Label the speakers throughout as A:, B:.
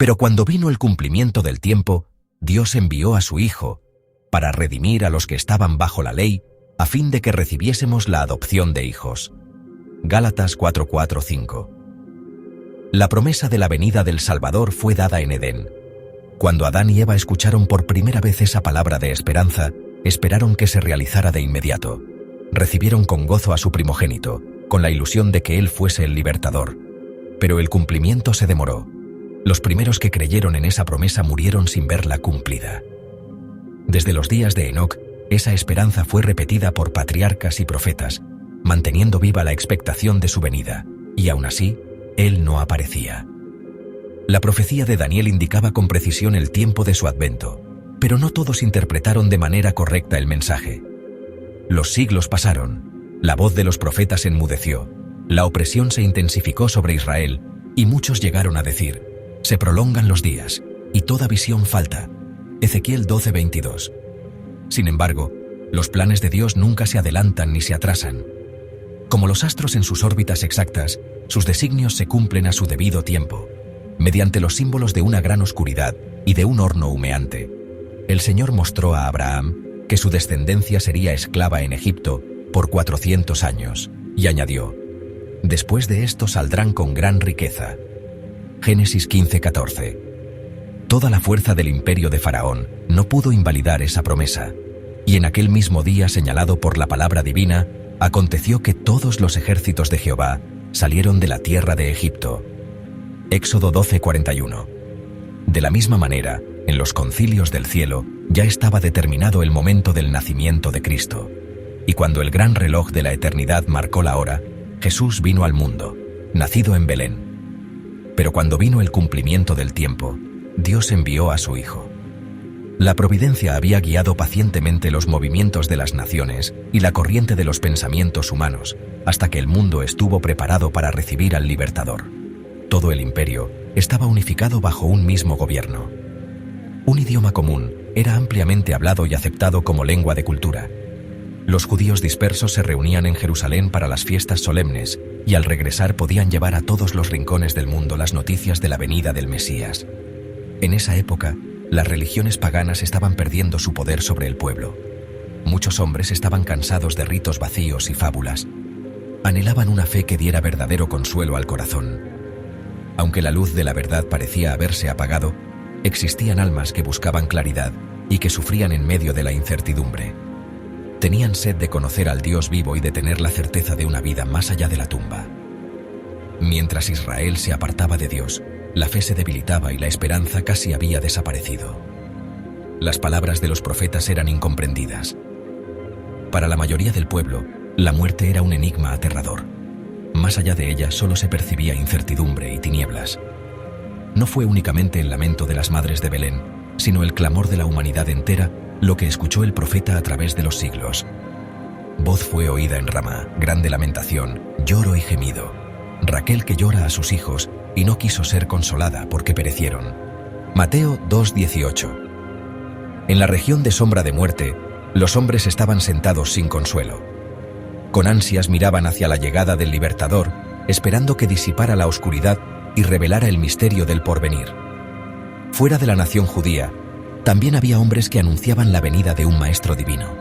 A: Pero cuando vino el cumplimiento del tiempo, Dios envió a su Hijo para redimir a los que estaban bajo la ley, a fin de que recibiésemos la adopción de hijos. Gálatas 4:4-5. La promesa de la venida del Salvador fue dada en Edén. Cuando Adán y Eva escucharon por primera vez esa palabra de esperanza, esperaron que se realizara de inmediato. Recibieron con gozo a su primogénito, con la ilusión de que él fuese el libertador. Pero el cumplimiento se demoró. Los primeros que creyeron en esa promesa murieron sin verla cumplida. Desde los días de Enoc, esa esperanza fue repetida por patriarcas y profetas, manteniendo viva la expectación de su venida, y aún así, él no aparecía. La profecía de Daniel indicaba con precisión el tiempo de su advento, pero no todos interpretaron de manera correcta el mensaje. Los siglos pasaron, la voz de los profetas enmudeció, la opresión se intensificó sobre Israel, y muchos llegaron a decir: se prolongan los días, y toda visión falta. Ezequiel 12:22. Sin embargo, los planes de Dios nunca se adelantan ni se atrasan. Como los astros en sus órbitas exactas, sus designios se cumplen a su debido tiempo, mediante los símbolos de una gran oscuridad y de un horno humeante. El Señor mostró a Abraham que su descendencia sería esclava en Egipto por 400 años, y añadió: después de esto saldrán con gran riqueza. Génesis 15:14. Toda la fuerza del imperio de Faraón no pudo invalidar esa promesa, y en aquel mismo día señalado por la palabra divina, aconteció que todos los ejércitos de Jehová salieron de la tierra de Egipto. Éxodo 12:41. De la misma manera, en los concilios del cielo ya estaba determinado el momento del nacimiento de Cristo, y cuando el gran reloj de la eternidad marcó la hora, Jesús vino al mundo, nacido en Belén. Pero cuando vino el cumplimiento del tiempo, Dios envió a su Hijo. La providencia había guiado pacientemente los movimientos de las naciones y la corriente de los pensamientos humanos, hasta que el mundo estuvo preparado para recibir al Libertador. Todo el imperio estaba unificado bajo un mismo gobierno. Un idioma común era ampliamente hablado y aceptado como lengua de cultura. Los judíos dispersos se reunían en Jerusalén para las fiestas solemnes y al regresar podían llevar a todos los rincones del mundo las noticias de la venida del Mesías. En esa época, las religiones paganas estaban perdiendo su poder sobre el pueblo. Muchos hombres estaban cansados de ritos vacíos y fábulas. Anhelaban una fe que diera verdadero consuelo al corazón. Aunque la luz de la verdad parecía haberse apagado, existían almas que buscaban claridad y que sufrían en medio de la incertidumbre. Tenían sed de conocer al Dios vivo y de tener la certeza de una vida más allá de la tumba. Mientras Israel se apartaba de Dios, la fe se debilitaba y la esperanza casi había desaparecido. Las palabras de los profetas eran incomprendidas. Para la mayoría del pueblo, la muerte era un enigma aterrador. Más allá de ella solo se percibía incertidumbre y tinieblas. No fue únicamente el lamento de las madres de Belén, sino el clamor de la humanidad entera lo que escuchó el profeta a través de los siglos. Voz fue oída en Ramá, grande lamentación, lloro y gemido. Raquel que llora a sus hijos y no quiso ser consolada porque perecieron. Mateo 2:18. En la región de sombra de muerte, los hombres estaban sentados sin consuelo. Con ansias miraban hacia la llegada del Libertador, esperando que disipara la oscuridad y revelara el misterio del porvenir. Fuera de la nación judía, también había hombres que anunciaban la venida de un maestro divino.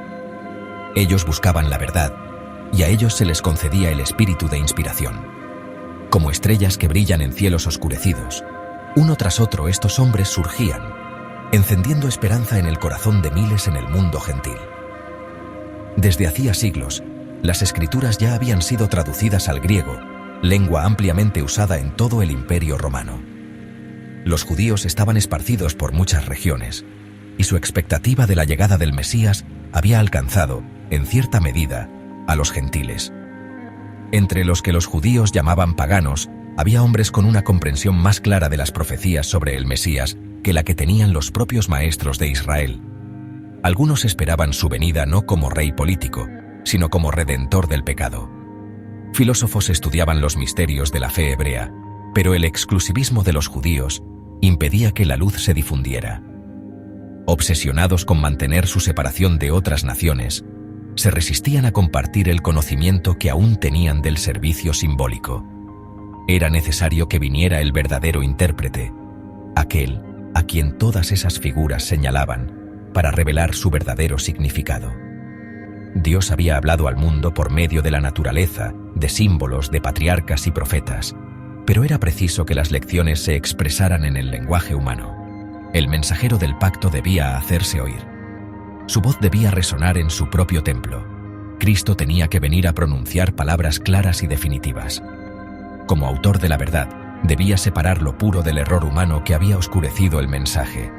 A: Ellos buscaban la verdad, y a ellos se les concedía el espíritu de inspiración. Como estrellas que brillan en cielos oscurecidos, uno tras otro estos hombres surgían, encendiendo esperanza en el corazón de miles en el mundo gentil. Desde hacía siglos, las escrituras ya habían sido traducidas al griego, lengua ampliamente usada en todo el Imperio Romano. Los judíos estaban esparcidos por muchas regiones, y su expectativa de la llegada del Mesías había alcanzado, en cierta medida, a los gentiles. Entre los que los judíos llamaban paganos, había hombres con una comprensión más clara de las profecías sobre el Mesías que la que tenían los propios maestros de Israel. Algunos esperaban su venida no como rey político, sino como redentor del pecado. Filósofos estudiaban los misterios de la fe hebrea, pero el exclusivismo de los judíos impedía que la luz se difundiera. Obsesionados con mantener su separación de otras naciones, se resistían a compartir el conocimiento que aún tenían del servicio simbólico. Era necesario que viniera el verdadero intérprete, aquel a quien todas esas figuras señalaban para revelar su verdadero significado. Dios había hablado al mundo por medio de la naturaleza, de símbolos, de patriarcas y profetas, pero era preciso que las lecciones se expresaran en el lenguaje humano. El mensajero del pacto debía hacerse oír. Su voz debía resonar en su propio templo. Cristo tenía que venir a pronunciar palabras claras y definitivas. Como autor de la verdad, debía separar lo puro del error humano que había oscurecido el mensaje.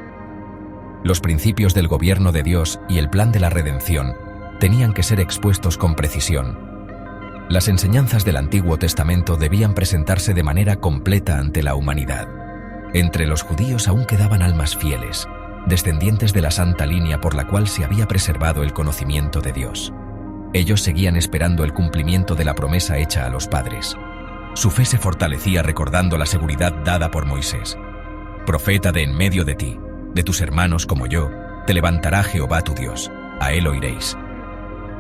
A: Los principios del gobierno de Dios y el plan de la redención tenían que ser expuestos con precisión. Las enseñanzas del Antiguo Testamento debían presentarse de manera completa ante la humanidad. Entre los judíos aún quedaban almas fieles, descendientes de la santa línea por la cual se había preservado el conocimiento de Dios. Ellos seguían esperando el cumplimiento de la promesa hecha a los padres. Su fe se fortalecía recordando la seguridad dada por Moisés. Profeta de en medio de ti, de tus hermanos como yo, te levantará Jehová tu Dios, a él oiréis.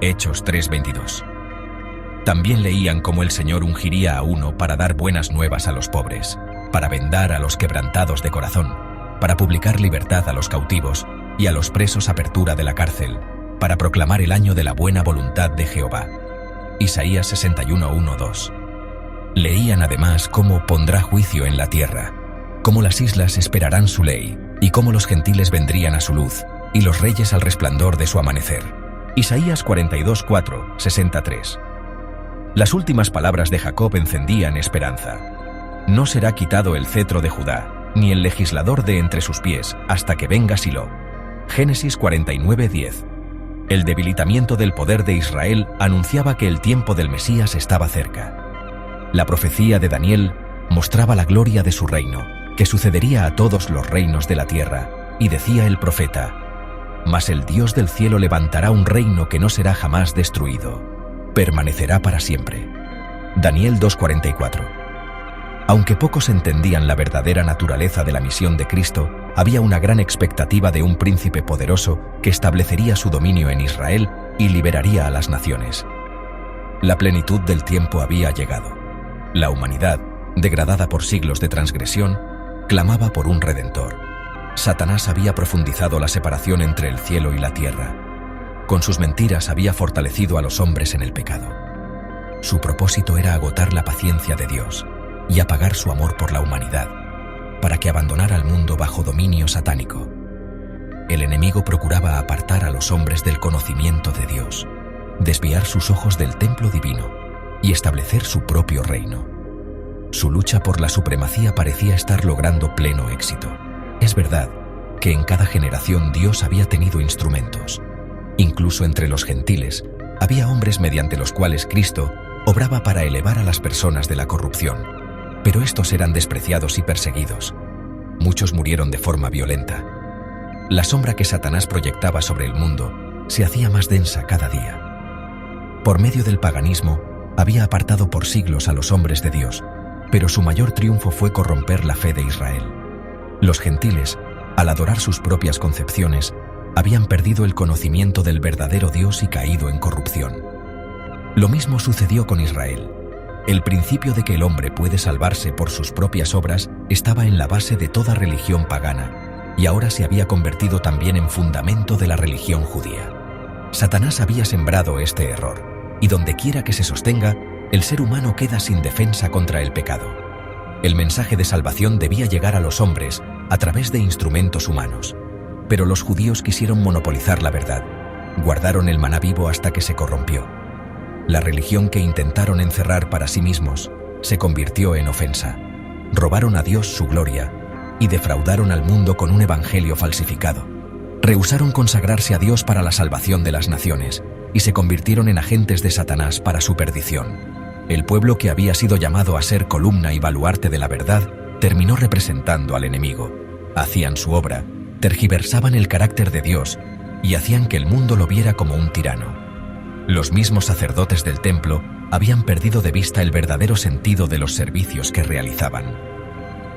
A: Hechos 3:22. También leían cómo el Señor ungiría a uno para dar buenas nuevas a los pobres, para vendar a los quebrantados de corazón, para publicar libertad a los cautivos y a los presos apertura de la cárcel, para proclamar el año de la buena voluntad de Jehová. Isaías 61:1-2. Leían además cómo pondrá juicio en la tierra, cómo las islas esperarán su ley, y cómo los gentiles vendrían a su luz, y los reyes al resplandor de su amanecer. Isaías 42:4-63. Las últimas palabras de Jacob encendían esperanza. No será quitado el cetro de Judá, ni el legislador de entre sus pies, hasta que venga Silo. Génesis 49:10. El debilitamiento del poder de Israel anunciaba que el tiempo del Mesías estaba cerca. La profecía de Daniel mostraba la gloria de su reino, que sucedería a todos los reinos de la tierra, y decía el profeta: «Mas el Dios del cielo levantará un reino que no será jamás destruido, permanecerá para siempre». Daniel 2:44. Aunque pocos entendían la verdadera naturaleza de la misión de Cristo, había una gran expectativa de un príncipe poderoso que establecería su dominio en Israel y liberaría a las naciones. La plenitud del tiempo había llegado. La humanidad, degradada por siglos de transgresión, clamaba por un redentor. Satanás había profundizado la separación entre el cielo y la tierra. Con sus mentiras había fortalecido a los hombres en el pecado. Su propósito era agotar la paciencia de Dios y apagar su amor por la humanidad, para que abandonara al mundo bajo dominio satánico. El enemigo procuraba apartar a los hombres del conocimiento de Dios, desviar sus ojos del templo divino y establecer su propio reino. Su lucha por la supremacía parecía estar logrando pleno éxito. Es verdad que en cada generación Dios había tenido instrumentos. Incluso entre los gentiles había hombres mediante los cuales Cristo obraba para elevar a las personas de la corrupción. Pero estos eran despreciados y perseguidos. Muchos murieron de forma violenta. La sombra que Satanás proyectaba sobre el mundo se hacía más densa cada día. Por medio del paganismo, había apartado por siglos a los hombres de Dios, pero su mayor triunfo fue corromper la fe de Israel. Los gentiles, al adorar sus propias concepciones, habían perdido el conocimiento del verdadero Dios y caído en corrupción. Lo mismo sucedió con Israel. El principio de que el hombre puede salvarse por sus propias obras estaba en la base de toda religión pagana, y ahora se había convertido también en fundamento de la religión judía. Satanás había sembrado este error, y dondequiera que se sostenga, el ser humano queda sin defensa contra el pecado. El mensaje de salvación debía llegar a los hombres a través de instrumentos humanos, pero los judíos quisieron monopolizar la verdad. Guardaron el maná vivo hasta que se corrompió. La religión que intentaron encerrar para sí mismos se convirtió en ofensa. Robaron a Dios su gloria y defraudaron al mundo con un evangelio falsificado. Rehusaron consagrarse a Dios para la salvación de las naciones y se convirtieron en agentes de Satanás para su perdición. El pueblo que había sido llamado a ser columna y baluarte de la verdad terminó representando al enemigo. Hacían su obra, tergiversaban el carácter de Dios y hacían que el mundo lo viera como un tirano. Los mismos sacerdotes del templo habían perdido de vista el verdadero sentido de los servicios que realizaban.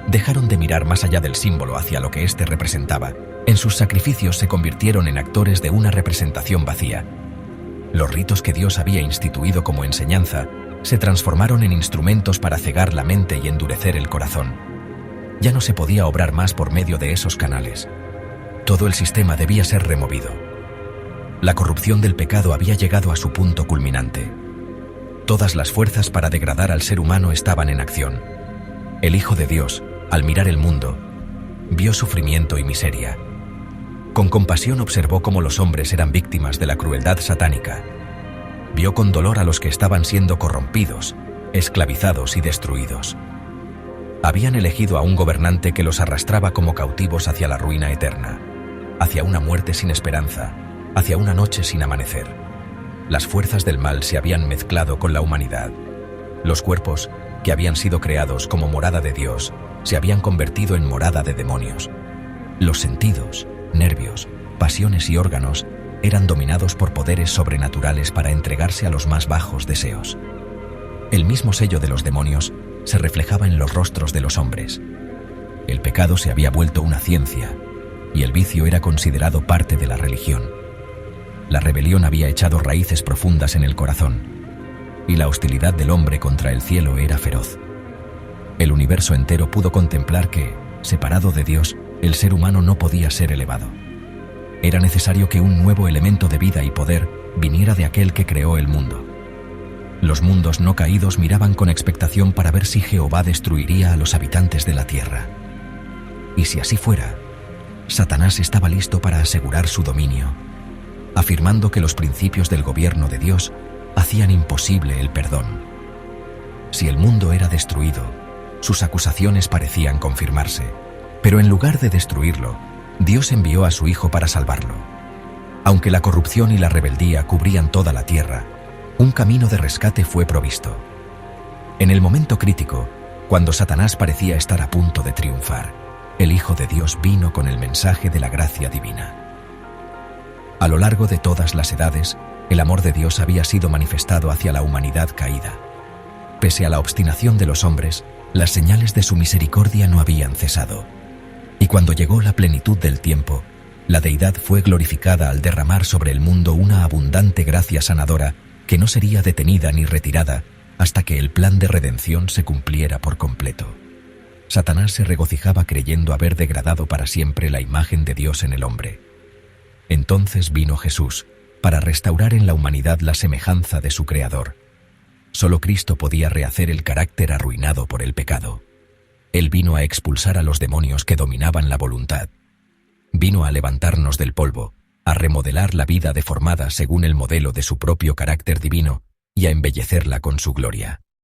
A: Dejaron de mirar más allá del símbolo hacia lo que éste representaba. En sus sacrificios se convirtieron en actores de una representación vacía. Los ritos que Dios había instituido como enseñanza se transformaron en instrumentos para cegar la mente y endurecer el corazón. ya no se podía obrar más por medio de esos canales. Todo el sistema debía ser removido. La corrupción del pecado había llegado a su punto culminante. Todas las fuerzas para degradar al ser humano estaban en acción. El Hijo de Dios, al mirar el mundo, vio sufrimiento y miseria. Con compasión observó cómo los hombres eran víctimas de la crueldad satánica. Vio con dolor a los que estaban siendo corrompidos, esclavizados y destruidos. Habían elegido a un gobernante que los arrastraba como cautivos hacia la ruina eterna, hacia una muerte sin esperanza, hacia una noche sin amanecer. Las fuerzas del mal se habían mezclado con la humanidad. Los cuerpos, que habían sido creados como morada de Dios, se habían convertido en morada de demonios. Los sentidos, nervios, pasiones y órganos eran dominados por poderes sobrenaturales para entregarse a los más bajos deseos. El mismo sello de los demonios se reflejaba en los rostros de los hombres. El pecado se había vuelto una ciencia, y el vicio era considerado parte de la religión. La rebelión había echado raíces profundas en el corazón, y la hostilidad del hombre contra el cielo era feroz. El universo entero pudo contemplar que, separado de Dios, el ser humano no podía ser elevado. Era necesario que un nuevo elemento de vida y poder viniera de aquel que creó el mundo. Los mundos no caídos miraban con expectación para ver si Jehová destruiría a los habitantes de la tierra. Y si así fuera, Satanás estaba listo para asegurar su dominio, afirmando que los principios del gobierno de Dios hacían imposible el perdón. Si el mundo era destruido, sus acusaciones parecían confirmarse, pero en lugar de destruirlo, Dios envió a su Hijo para salvarlo. Aunque la corrupción y la rebeldía cubrían toda la tierra, un camino de rescate fue provisto. En el momento crítico, cuando Satanás parecía estar a punto de triunfar, el Hijo de Dios vino con el mensaje de la gracia divina. A lo largo de todas las edades, el amor de Dios había sido manifestado hacia la humanidad caída. Pese a la obstinación de los hombres, las señales de su misericordia no habían cesado. Y cuando llegó la plenitud del tiempo, la deidad fue glorificada al derramar sobre el mundo una abundante gracia sanadora que no sería detenida ni retirada hasta que el plan de redención se cumpliera por completo. Satanás se regocijaba creyendo haber degradado para siempre la imagen de Dios en el hombre. Entonces vino Jesús para restaurar en la humanidad la semejanza de su Creador. Solo Cristo podía rehacer el carácter arruinado por el pecado. Él vino a expulsar a los demonios que dominaban la voluntad. Vino a levantarnos del polvo, a remodelar la vida deformada según el modelo de su propio carácter divino y a embellecerla con su gloria.